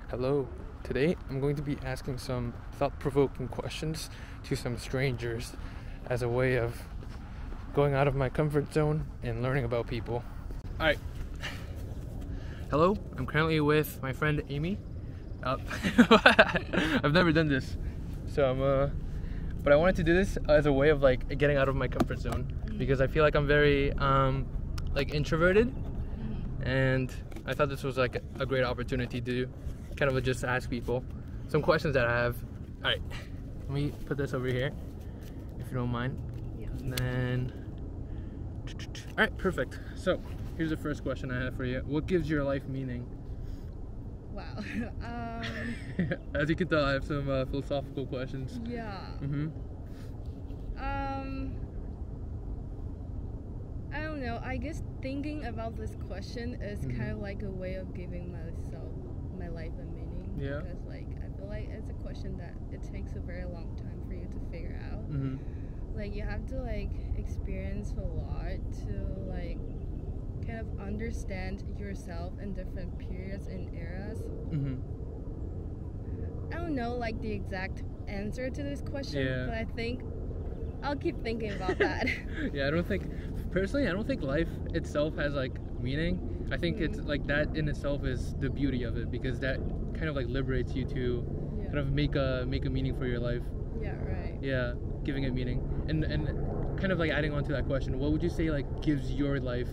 Hello. Today I'm going to be asking some thought-provoking questions to some strangers as a way of going out of my comfort zone and learning about people. Alright. Hello. I'm currently with my friend Amy. I've never done this. But I wanted to do this as a way of getting out of my comfort zone because I feel like I'm very introverted, and I thought this was a great opportunity to kind of just ask people some questions that I have. All right, let me put this over here, if you don't mind. Yeah. And then, all right, perfect. So here's the first question I have for you. What gives your life meaning? Wow. As you can tell, I have some philosophical questions. Yeah. I don't know. I guess thinking about this question is kind of like a way of giving my life a meaning. Yeah. Because I feel like it's a question that it takes a very long time for you to figure out. You have to experience a lot to kind of understand yourself in different periods and eras. I don't know the exact answer to this question, but I think I'll keep thinking about that. Yeah, I don't think life itself has meaning. I think it's that in itself is the beauty of it, because that kind of liberates you to kind of make a meaning for your life. Yeah, right. Yeah, giving it meaning. And kind of adding on to that question, what would you say gives your life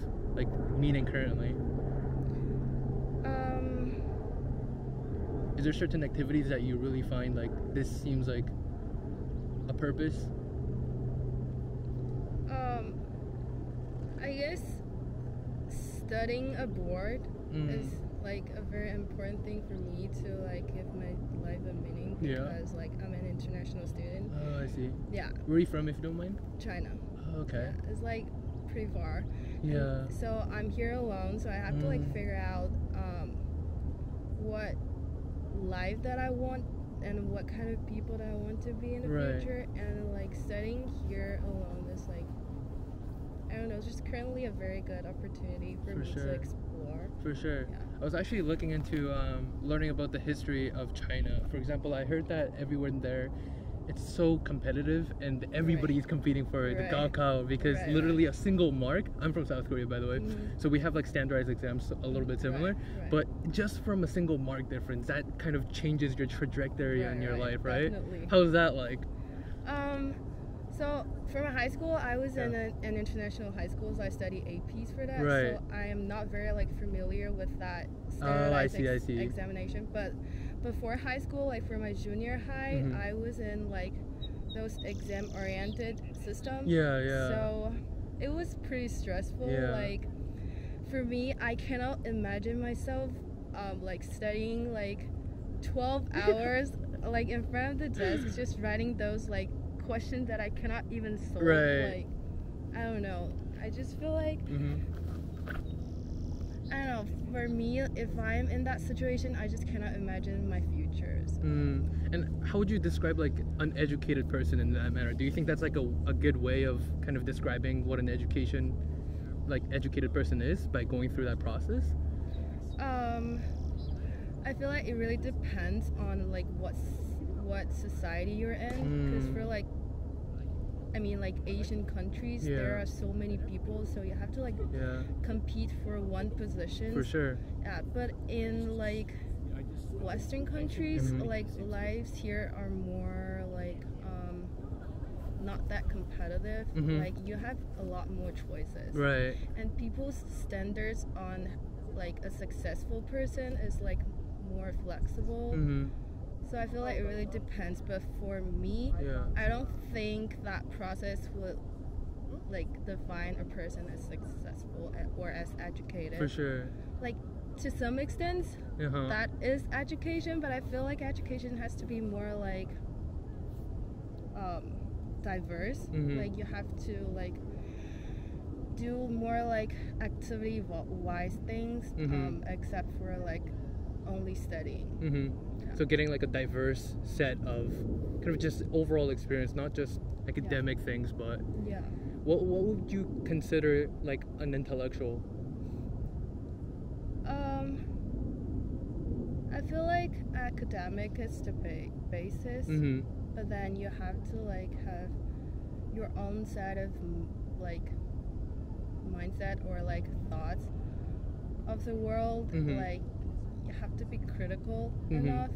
meaning currently? Is there certain activities that you really find this seems like a purpose? I guess studying abroad is a very important thing for me to give my life a meaning, because I'm an international student. Oh, I see. Yeah. Where are you from, if you don't mind? China. Oh, okay. Yeah, it's pretty far. Yeah. And so I'm here alone, so I have to figure out what life that I want and what kind of people that I want to be in the future, and studying here alone is I don't know, it's just currently a very good opportunity for me to explore. For sure. Yeah. I was actually looking into learning about the history of China. For example, I heard that everywhere there, it's so competitive and everybody's competing for the Gaokao, because literally a single mark. I'm from South Korea, by the way, so we have standardized exams a little bit similar, but just from a single mark difference, that kind of changes your trajectory in your life, right? Definitely. How's that like? So for my high school, I was in an international high school, so I studied APs for that. Right. So I am not very familiar with that standardized examination. But before high school, for my junior high, I was in those exam-oriented systems. Yeah. So it was pretty stressful. Yeah. For me, I cannot imagine myself studying 12 hours in front of the desk, just writing those questions that I cannot even solve. Right. I don't know. I just feel I don't know. For me, if I'm in that situation, I just cannot imagine my futures. And how would you describe an educated person in that manner? Do you think that's a good way of kind of describing what an educated person is, by going through that process? I feel it really depends on what society you're in, because for Asian countries, there are so many people, so you have to compete for one position. For sure. Yeah, but in Western countries, lives here are more not that competitive. You have a lot more choices. Right. And people's standards on a successful person is more flexible. So I feel it really depends, but for me, I don't think that process would define a person as successful or as educated. For sure. To some extent, that is education, but I feel education has to be more diverse. You have to do more activity-wise things, except for only studying. So getting a diverse set of kind of just overall experience, not just academic things, but what would you consider an intellectual? feel like academic is the basis, but then you have to like have your own set of like mindset or like thoughts of the world. Like you have to be critical enough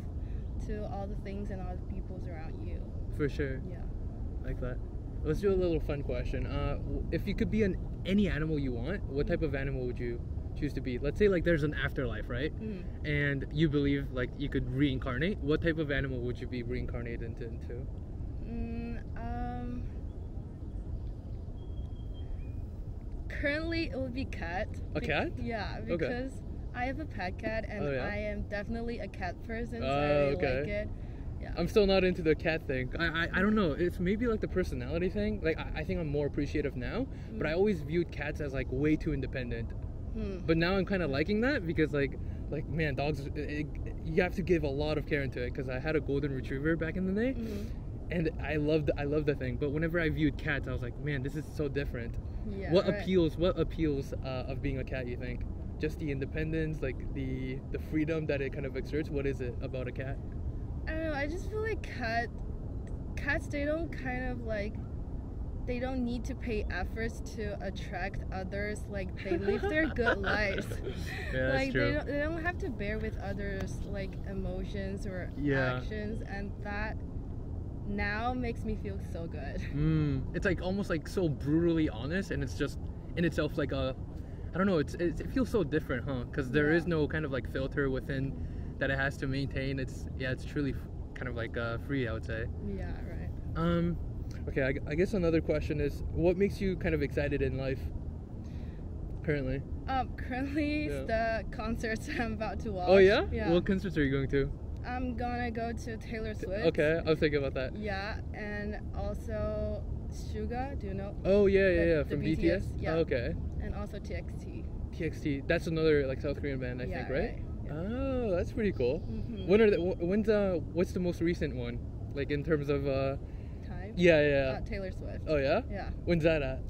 to all the things and all the peoples around you. For sure. Yeah. Like that. Let's do a little fun question. If you could be any animal you want, what type of animal would you choose to be? Let's say like there's an afterlife, right? And you believe like you could reincarnate. What type of animal would you be reincarnated into? Currently, it would be cat. A cat? Yeah, because I have a pet cat, and I am definitely a cat person, so I really like it. Yeah. I'm still not into the cat thing. I don't know. It's maybe like the personality thing. Like I think I'm more appreciative now, but I always viewed cats as like way too independent. But now I'm kind of liking that because like man, dogs, you have to give a lot of care into it. Because I had a golden retriever back in the day, and I loved the thing. But whenever I viewed cats, I was like, man, this is so different. Yeah, What appeals of being a cat, you think? Just the independence, like the freedom that it kind of exerts? What is it about a cat? I don't know, I just feel like cats, they don't kind of like, they don't need to pay efforts to attract others. Like they live their good lives. Yeah, like that's true. they don't have to bear with others like emotions or actions, and that now makes me feel so good. It's like almost like so brutally honest, and it's just in itself like I don't know, it feels so different, huh? Because there is no kind of like filter within that it has to maintain. It's truly kind of like free, I would say. Yeah, right. Okay, I guess another question is, what makes you kind of excited in life currently? Currently the concerts I'm about to watch. Oh yeah? Yeah. What concerts are you going to? I'm gonna go to Taylor Swift. Okay, I was thinking about that. Yeah, and also Suga, do you know? Oh yeah, the from BTS. BTS? Yeah. Oh, okay. And also TXT. TXT, that's another like South Korean band, I think, right? Yeah. Oh, that's pretty cool. What's the most recent one? Like in terms of time? Yeah. Taylor Swift. Oh yeah? Yeah. When's that at?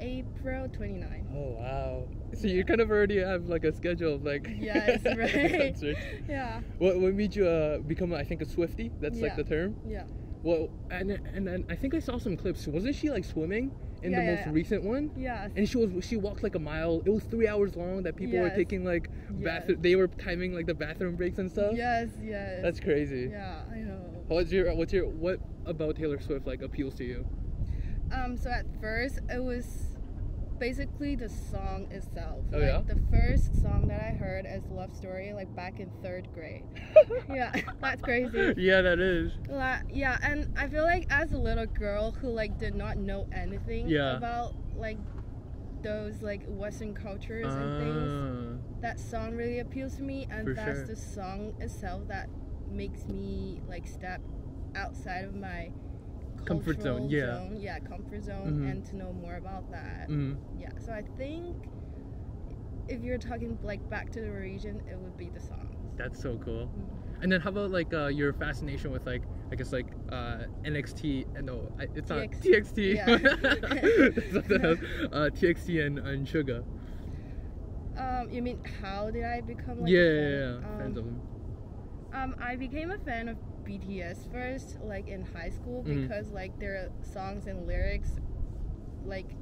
April 29. Oh wow. So you kind of already have like a schedule of like yes, right. concerts. Yeah. What made you become I think a Swiftie? That's like the term? Yeah. Well, and I think I saw some clips. Wasn't she like swimming in the most recent one? Yeah. And she walked like a mile. It was 3 hours long that people were taking like bathroom. They were timing like the bathroom breaks and stuff. Yes. That's crazy. Yeah, I know. What about Taylor Swift like appeals to you? So at first it was basically the song itself. Oh, like the first song that I heard is Love Story, like back in 3rd grade. Yeah, that's crazy. Yeah, that is. Yeah, and I feel like as a little girl who like did not know anything about like those like Western cultures and things, that song really appeals to me, and that's the song itself that makes me like step outside of my comfort zone. Comfort zone, and to know more about that. Yeah, so I think if you're talking like back to the region, it would be the songs. That's so cool. And then how about like your fascination with like I guess like NXT? No, it's not TXT. TXT and Suga. You mean how did I become like fans of them? I became a fan of BTS first, like in high school, because like their songs and lyrics, like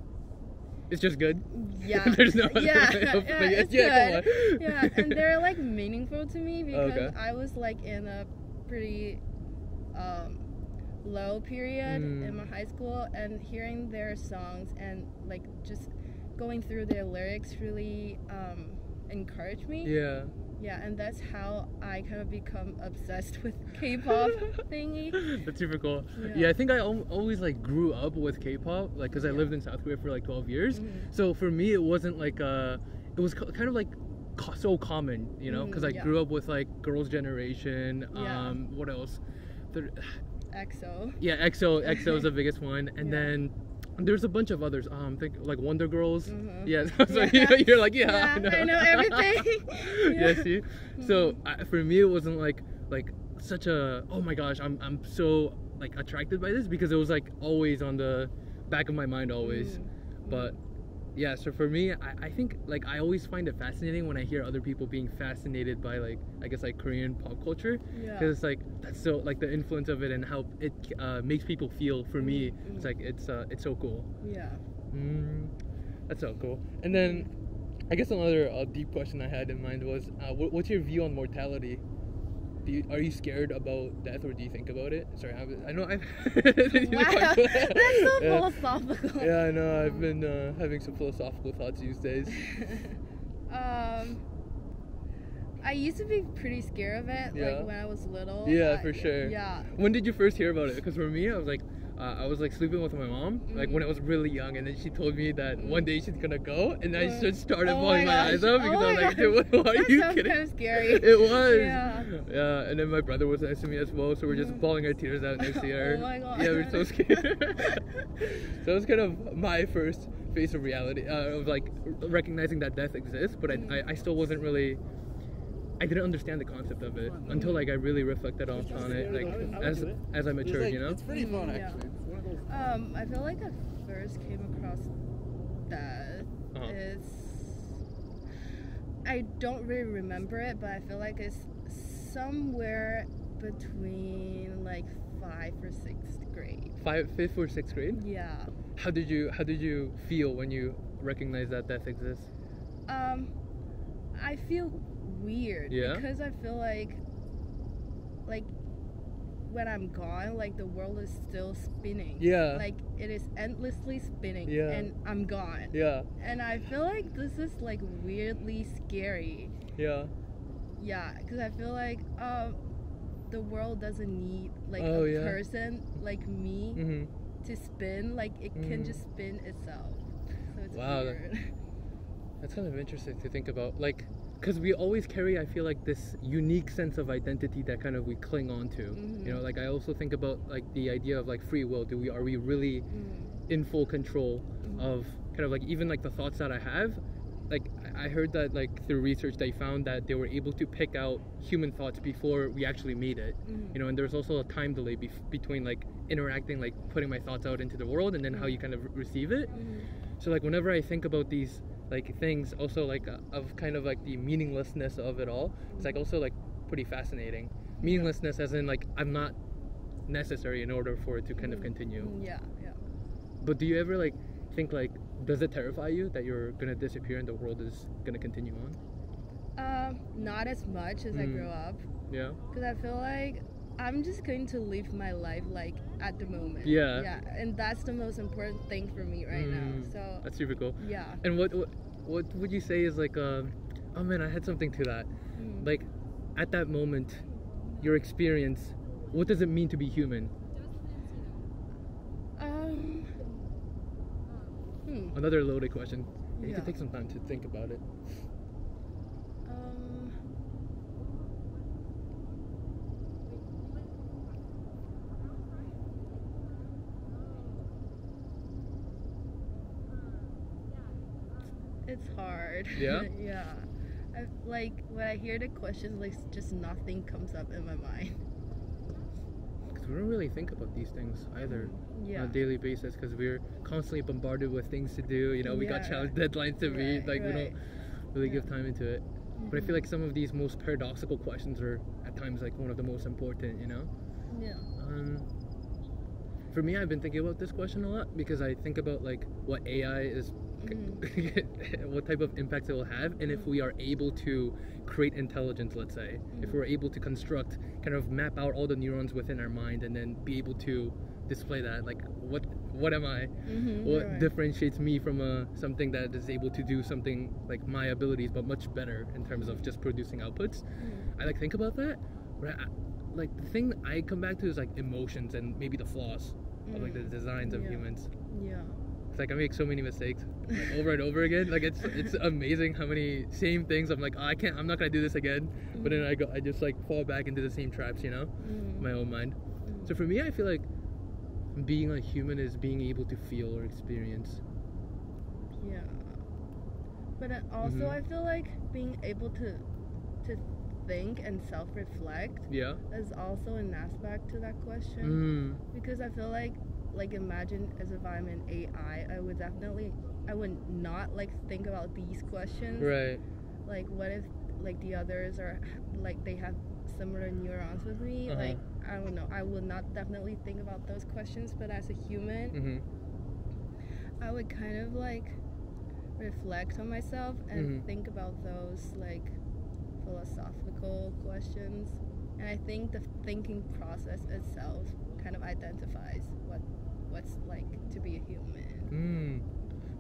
it's just good. Yeah, there's no it's good. Yeah, and they're like meaningful to me because I was like in a pretty low period in my high school, and hearing their songs and like just going through their lyrics really encouraged me. Yeah, and that's how I kind of become obsessed with K-pop thingy. That's super cool. Yeah, I think I always like grew up with K-pop, like because I lived in South Korea for like 12 years. So for me, it wasn't like it was kind of like so common, you know, because I grew up with like Girls' Generation. What else? EXO. Yeah, EXO is the biggest one, and then there's a bunch of others. Think like Wonder Girls. Yeah, so you're like, I know everything. See. So for me, it wasn't like such a oh my gosh, I'm so like attracted by this, because it was like always on the back of my mind always. But Yeah, so for me, I think like I always find it fascinating when I hear other people being fascinated by like I guess like Korean pop culture, because it's like that's so like the influence of it and how it makes people feel. For me, it's like it's so cool. Yeah. That's so cool. And then I guess another deep question I had in mind was, what's your view on mortality? Are you scared about death, or do you think about it? Sorry, I know I've. Wow, that's so philosophical. Yeah, I know. I've been having some philosophical thoughts these days. I used to be pretty scared of it, like when I was little. Yeah, for sure. Yeah. When did you first hear about it? Because for me, I was like sleeping with my mom, like when I was really young, and then she told me that one day she's gonna go, and I just started bawling my eyes out because I was like, dude, what are you kidding? That sounds kind of scary. It was. Yeah. Yeah, and then my brother was next to me as well, so we're just bawling our tears out next to her. Oh my god. Yeah, we're so scared. So it was kind of my first face of reality, of like recognizing that death exists, but I still wasn't really. I didn't understand the concept of it until like I really reflected on it, like as I matured, you know. It's pretty fun actually. It's one of those. I feel like I first came across death is I don't really remember it, but I feel like it's somewhere between like 5th or 6th grade. 5th or 6th grade? Yeah. How did you feel when you recognized that death exists? I feel weird because I feel like when I'm gone, like the world is still spinning. Yeah. Like it is endlessly spinning. Yeah. And I'm gone. Yeah. And I feel like this is like weirdly scary. Yeah. Yeah, because I feel like the world doesn't need like person like me to spin. Like it can just spin itself. So it's weird. That's kind of interesting to think about. Like, because we always carry, I feel like, this unique sense of identity that kind of we cling on to. You know, like I also think about like the idea of like free will. Are we really in full control of kind of like even like the thoughts that I have? Like I heard that like through research they found that they were able to pick out human thoughts before we actually made it. You know, and there's also a time delay between like interacting, like putting my thoughts out into the world, and then how you kind of receive it. So like whenever I think about these like things, also like of kind of like the meaninglessness of it all, it's like also like pretty fascinating. Meaninglessness as in like I'm not necessary in order for it to kind of continue. Yeah. But do you ever like think like, does it terrify you that you're gonna disappear and the world is gonna continue on? Not as much as I grow up. Yeah. Because I feel like I'm just going to live my life like at the moment. Yeah. Yeah, and that's the most important thing for me right now. So that's super cool. Yeah. And what would you say is like oh man, I had something to that. Like at that moment, your experience, what does it mean to be human? Another loaded question. You can take some time to think about it. It's hard. Yeah? Yeah. Like when I hear the questions, like just nothing comes up in my mind. Because we don't really think about these things either on a daily basis, because we're constantly bombarded with things to do. You know, we got challenge deadlines to meet. Like we don't really give time into it. But I feel like some of these most paradoxical questions are at times like one of the most important. You know. Yeah. For me, I've been thinking about this question a lot because I think about like what AI is. What type of impact it will have, and if we are able to create intelligence, let's say, if we're able to construct, kind of map out all the neurons within our mind and then be able to display that, like what am I? What differentiates me from something that is able to do something like my abilities but much better in terms of just producing outputs? I like think about that, but like the thing I come back to is like emotions and maybe the flaws of like the designs of humans. Yeah. Like I make so many mistakes like, over and over again. Like it's amazing how many same things I'm like, oh, I'm not gonna do this again. But then I just like fall back into the same traps, you know, my own mind. So for me, I feel like being a human is being able to feel or experience. Yeah. But then also I feel like being able to think and self-reflect is also an aspect to that question. Because I feel like like imagine as if I'm an AI, I would not like think about these questions. Right. Like what if like the others are like they have similar neurons with me? Like I don't know. I would not definitely think about those questions, but as a human, I would kind of like reflect on myself and think about those like philosophical questions. And I think the thinking process itself kind of identifies what's like to be a human.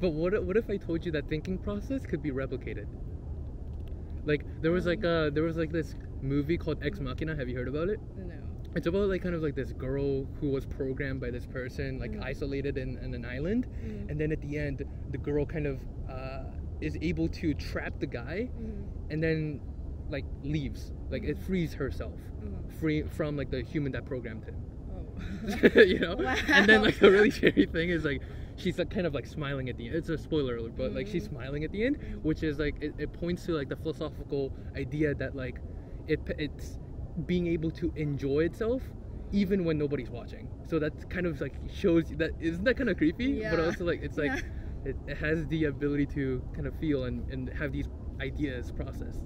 But what if I told you that thinking process could be replicated? Like there was like this movie called Ex Machina. Have you heard about it? No. It's about like kind of like this girl who was programmed by this person, like isolated in an island, and then at the end, the girl kind of is able to trap the guy, and then like leaves, like it frees herself, free from like the human that programmed him. Oh. You know. Wow. And then like the really scary thing is like she's like kind of like smiling at the end. It's a spoiler alert, but like she's smiling at the end, which is like it points to like the philosophical idea that like it's being able to enjoy itself even when nobody's watching. So that kind of like shows that, isn't that kind of creepy? Yeah. But also like it's like it has the ability to kind of feel and have these ideas processed.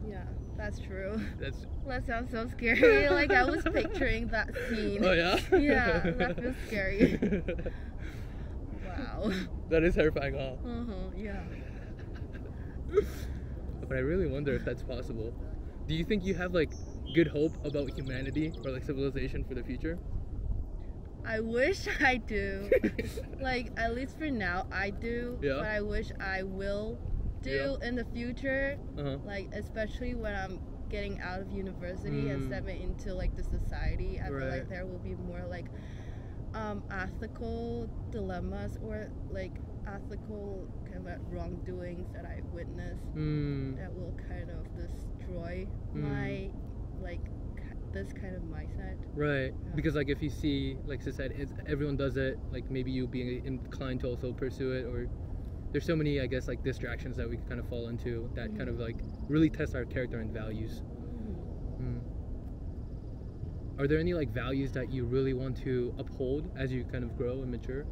Yeah, that's true. That sounds so scary. Like I was picturing that scene. Oh yeah? Yeah, that feels scary. Wow. That is terrifying, huh? Yeah. But I really wonder if that's possible. Do you think you have like good hope about humanity or like civilization for the future? I wish I do. Like at least for now I do. Yeah. But I wish I will do in the future. Like especially when I'm getting out of university and stepping into like the society. I feel like there will be more like ethical dilemmas or like ethical kind of wrongdoings that I witnessed that will kind of destroy my like this kind of mindset. Right. Because like if you see like society, everyone does it, like maybe you being inclined to also pursue it, or there's so many I guess like distractions that we kind of fall into that kind of like really test our character and values. Are there any like values that you really want to uphold as you kind of grow and mature?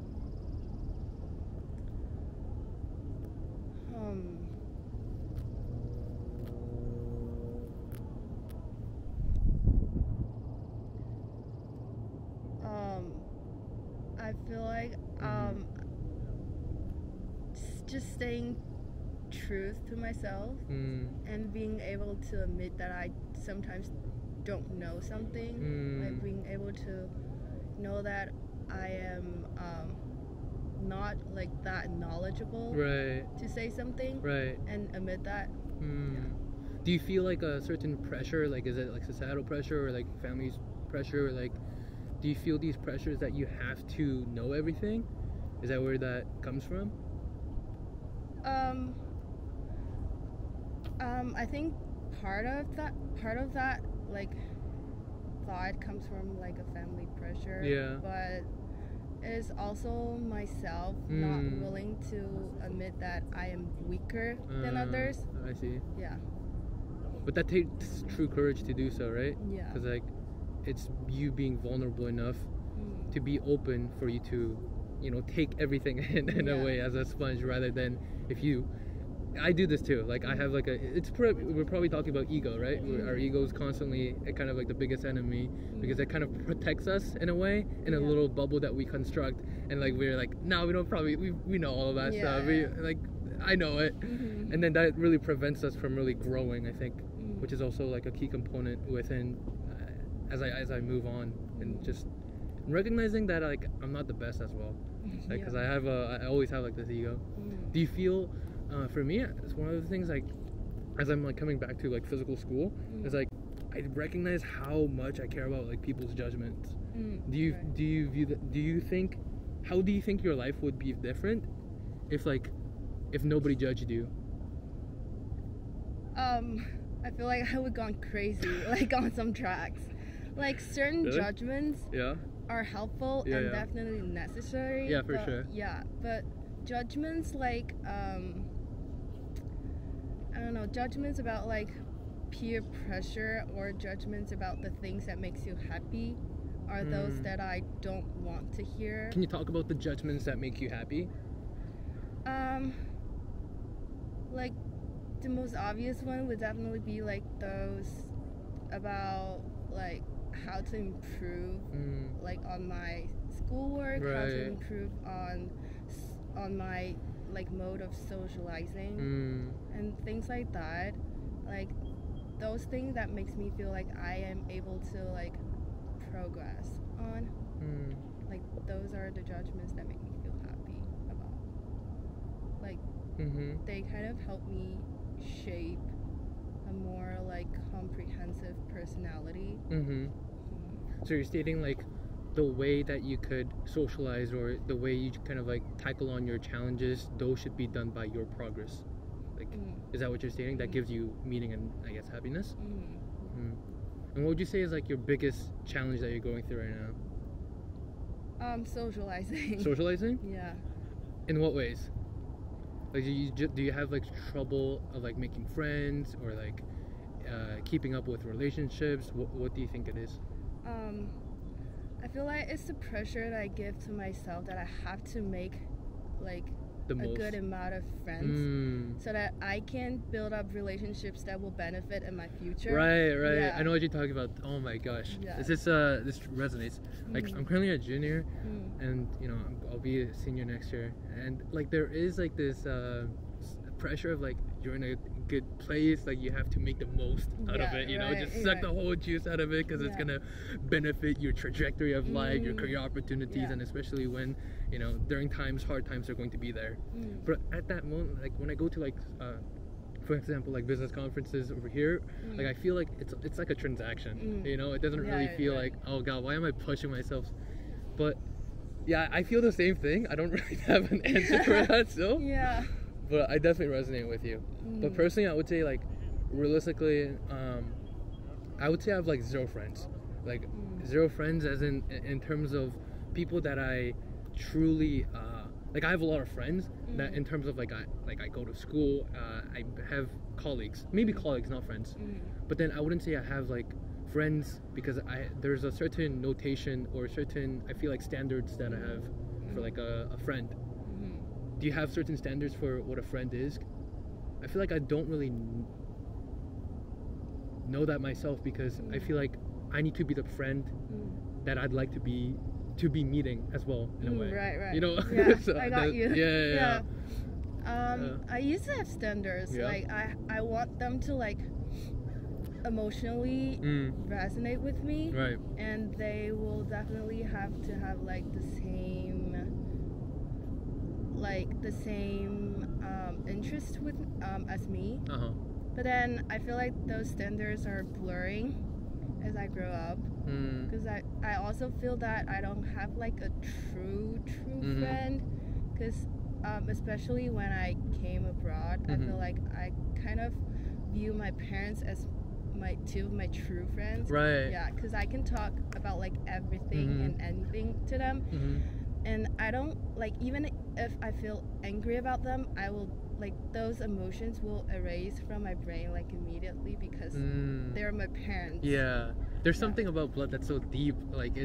I feel like just staying true to myself and being able to admit that I sometimes don't know something, like being able to know that I am not like that knowledgeable to say something and admit that. Do you feel like a certain pressure, like is it like societal pressure or like family's pressure, or like do you feel these pressures that you have to know everything? Is that where that comes from? I think part of that like thought comes from like a family pressure. Yeah. But it is also myself not willing to admit that I am weaker than others. I see. Yeah. But that takes true courage to do so, right? Yeah. Because like it's you being vulnerable enough to be open for you to, you know, take everything in a way as a sponge, rather than if you. I do this too. Like I have like we're probably talking about ego, right? Our ego is constantly kind of like the biggest enemy because it kind of protects us in a way in a little bubble that we construct, and like we're like, no, we don't we know all of that stuff. We like I know it, and then that really prevents us from really growing, I think, which is also like a key component within as I move on and just recognizing that like I'm not the best as well, like because I always have like this ego. Do you feel? For me, it's one of the things like as I'm like coming back to like physical school, it's like I recognize how much I care about like people's judgments. Do you view that? How do you think your life would be different if nobody judged you? I feel like I would gone crazy like on some tracks. Like certain judgments are helpful and definitely necessary. Yeah, for sure. Yeah, but judgments like I don't know, judgments about like peer pressure or judgments about the things that makes you happy are those that I don't want to hear. Can you talk about the judgments that make you happy? Like the most obvious one would definitely be like those about like how to improve like on my schoolwork, how to improve on my like mode of socializing and things like that. Like those things that makes me feel like I am able to like progress on. Like those are the judgments that make me feel happy about. Like they kind of help me shape a more like comprehensive personality. So you're stating like the way that you could socialize or the way you kind of like tackle on your challenges, those should be done by your progress. Like, is that what you're stating? That gives you meaning and I guess happiness? And what would you say is like your biggest challenge that you're going through right now? Socializing. Socializing? Yeah. In what ways? Like, do you have like trouble of like making friends or like keeping up with relationships? What do you think it is? I feel like it's the pressure that I give to myself that I have to make like a good amount of friends so that I can build up relationships that will benefit in my future. Right. Yeah. I know what you're talking about. Oh my gosh. Yeah. This resonates. Like I'm currently a junior and you know I'll be a senior next year, and like there is like this pressure of like you're in a good place, like you have to make the most out of it, you know, just suck the whole juice out of it because it's gonna benefit your trajectory of life, your career opportunities, and especially when you know during hard times are going to be there. But at that moment, like when I go to like for example like business conferences over here, like I feel like it's like a transaction, you know, it doesn't really feel like, oh god, why am I pushing myself? But yeah, I feel the same thing. I don't really have an answer for that still. But I definitely resonate with you. But personally, I would say like realistically, I would say I have like zero friends. Like zero friends as in terms of people that I truly like. I have a lot of friends that in terms of like I go to school, I have colleagues, maybe colleagues, not friends. But then I wouldn't say I have like friends because there's a certain notation or certain I feel like standards that I have for like a friend. Do you have certain standards for what a friend is? I feel like I don't really know that myself because I feel like I need to be the friend that I'd like to be meeting as well in a way. Right. You know? Yeah, So I got you. Yeah. I used to have standards. Like I want them to like emotionally resonate with me. Right. And they will definitely have to have like the same interest with as me. But then I feel like those standards are blurring as I grow up because I also feel that I don't have like a true friend because especially when I came abroad I feel like I kind of view my parents as two of my true friends. Yeah, because I can talk about like everything and anything to them. And I don't like, even if I feel angry about them, I will like those emotions will erase from my brain like immediately because they're my parents. Yeah, there's something about blood that's so deep. Like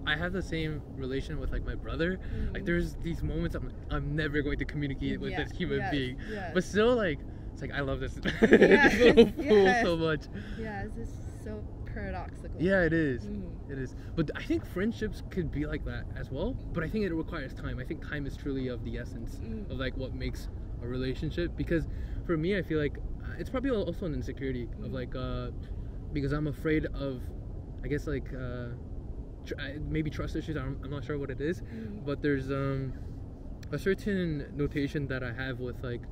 I have the same relation with like my brother. Like there's these moments I'm never going to communicate with this human being, but still like it's like I love this little fool so much. Yeah, it's just so paradoxical. Yeah, it is. It is. But I think friendships could be like that as well. But I think it requires time. I think time is truly of the essence of like what makes a relationship. Because for me, I feel like it's probably also an insecurity of like because I'm afraid of, I guess like maybe trust issues. I'm not sure what it is. But there's a certain notation that I have with like.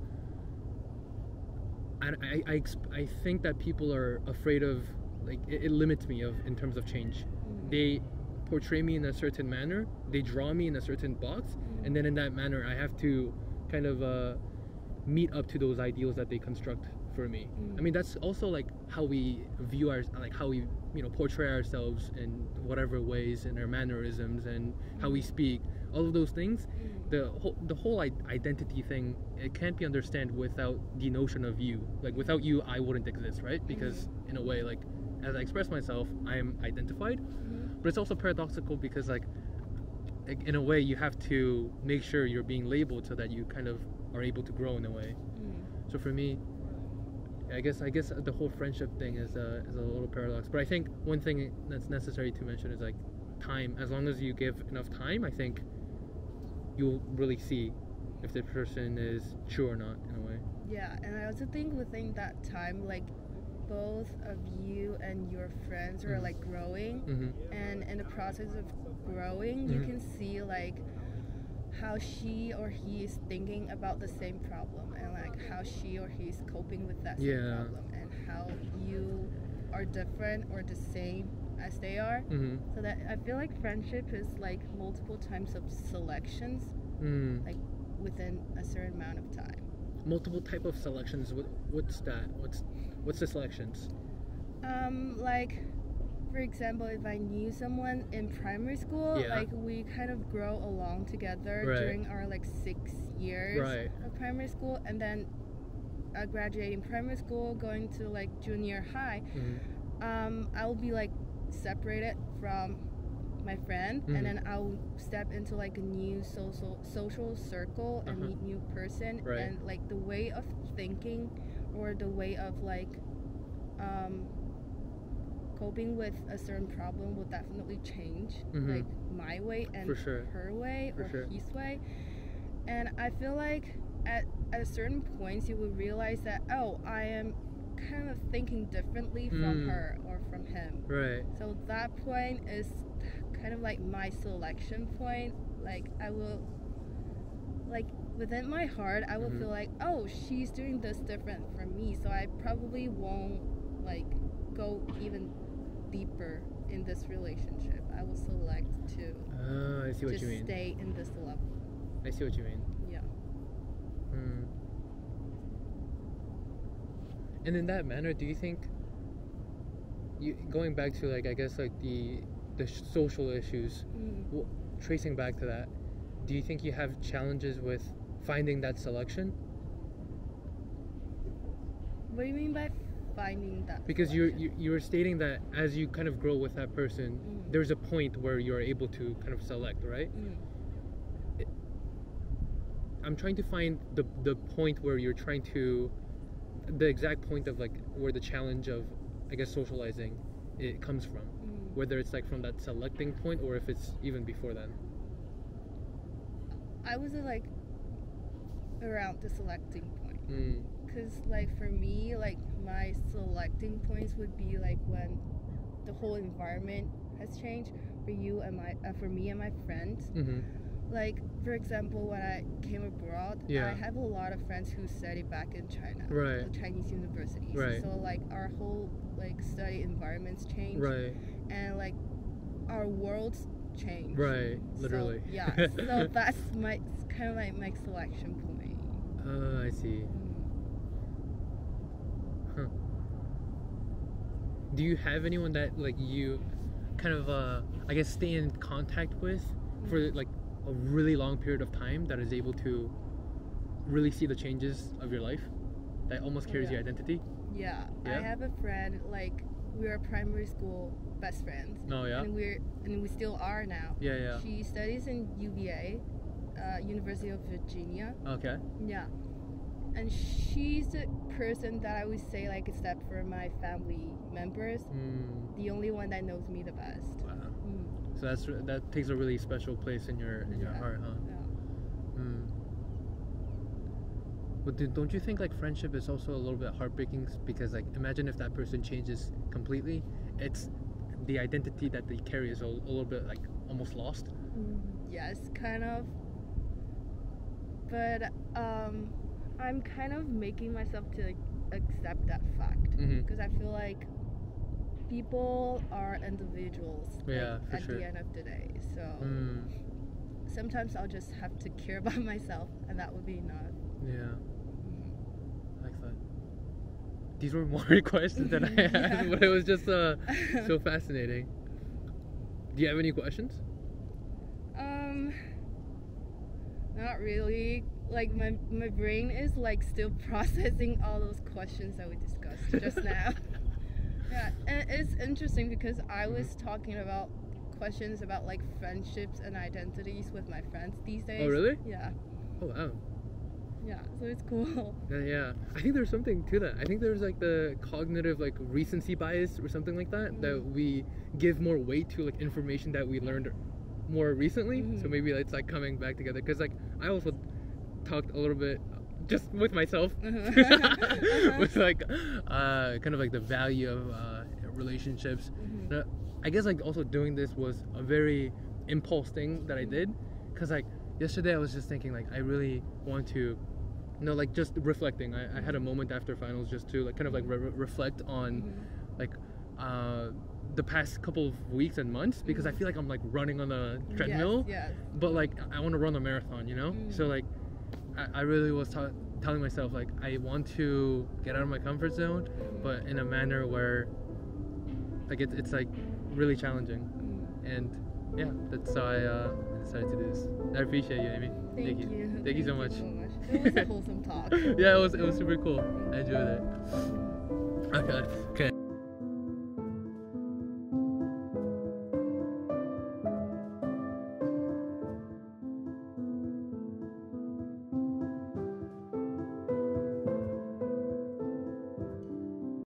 I think that people are afraid of. Like it limits me in terms of change. They portray me in a certain manner, they draw me in a certain box, and then in that manner I have to kind of meet up to those ideals that they construct for me. I mean that's also like how we view how we portray ourselves in whatever ways, in our mannerisms and how we speak. All of those things, the whole identity thing, it can't be understood without the notion of you. Like without you, I wouldn't exist, right? Because in a way, like as I express myself, I'm identified. But it's also paradoxical because like in a way you have to make sure you're being labeled so that you kind of are able to grow in a way. So for me, I guess the whole friendship thing is a little paradox. But I think one thing that's necessary to mention is like time. As long as you give enough time, I think you'll really see if the person is true or not in a way. Yeah, and I also think within that time, like both of you and your friends are like growing, and in the process of growing, you can see like how she or he is thinking about the same problem, and like how she or he is coping with that same problem, and how you are different or the same as they are. So that I feel like friendship is like multiple times of selections, like within a certain amount of time. Multiple type of selections. What's that? What's the selections? Like for example, if I knew someone in primary school, like we kind of grow along together during our like 6 years of primary school, and then graduating primary school, going to like junior high, I'll be like separated from my friend, and then I'll step into like a new social circle and meet new person, and like the way of thinking or the way of like coping with a certain problem will definitely change, like my way and her way or his way. And I feel like at a certain point you will realize that, oh, I am kind of thinking differently from her or from him. So that point is kind of like my selection point. Like I will, like within my heart, I will feel like, oh, she's doing this different from me, so I probably won't like go even deeper in this relationship. I will select to I see what you mean. Stay in this level. I see what you mean. Yeah. And in that manner, do you think going back to like I guess like the social issues, tracing back to that, do you think you have challenges with finding that selection? What do you mean by finding that? Because you were stating that as you kind of grow with that person, there's a point where you're able to kind of select, right? I'm trying to find the point where you're trying to, the exact point of like where the challenge of, I guess, socializing it comes from, whether it's like from that selecting point or if it's even before then. I was like around the selecting point, because like for me, like my selecting points would be like when the whole environment has changed for you and for me and my friends. Like for example, when I came abroad, I have a lot of friends who study back in China, Chinese universities. So like our whole like study environments change, and like our worlds change. Literally. So, yeah. So that's kind of like my selection point. I see. Do you have anyone that like you kind of I guess stay in contact with for like a really long period of time that is able to really see the changes of your life, that almost carries your identity? Yeah, I have a friend, like we were primary school best friends. And we still are now. She studies in UVA, University of Virginia. And she's the person that I would say, like, except for my family members, the only one that knows me the best. So that takes a really special place in your heart, huh? But don't you think like friendship is also a little bit heartbreaking, because like imagine if that person changes completely, it's the identity that they carry is a little bit like almost lost. Yes, kind of. But I'm kind of making myself to like accept that fact, because I feel like people are individuals at the end of the day. So sometimes I'll just have to care about myself, and that would be enough. Like that. These were more questions than I had, but it was just so fascinating. Do you have any questions? Not really. Like my brain is like still processing all those questions that we discussed just now. Yeah, and it's interesting because I was talking about questions about like friendships and identities with my friends these days. Oh, really? Yeah. Oh, wow. Yeah, so it's cool. Yeah, I think there's something to that. I think there's like the cognitive like recency bias or something like that, that we give more weight to like information that we learned more recently. So maybe it's like coming back together, because like I also talked a little bit just with myself with like kind of like the value of relationships. I guess like also doing this was a very impulse thing that I did, because like yesterday I was just thinking like I really want to, like just reflecting. I had a moment after finals just to like kind of like reflect on like the past couple of weeks and months, because I feel like I'm like running on a treadmill, but like I want to run a marathon, so like I really was telling myself like I want to get out of my comfort zone, but in a manner where like it's like really challenging. And yeah, that's how I decided to do this. I appreciate you, Amy. Thank you. Thank you so much. It was a wholesome talk. Yeah, it was super cool. I enjoyed it. Okay.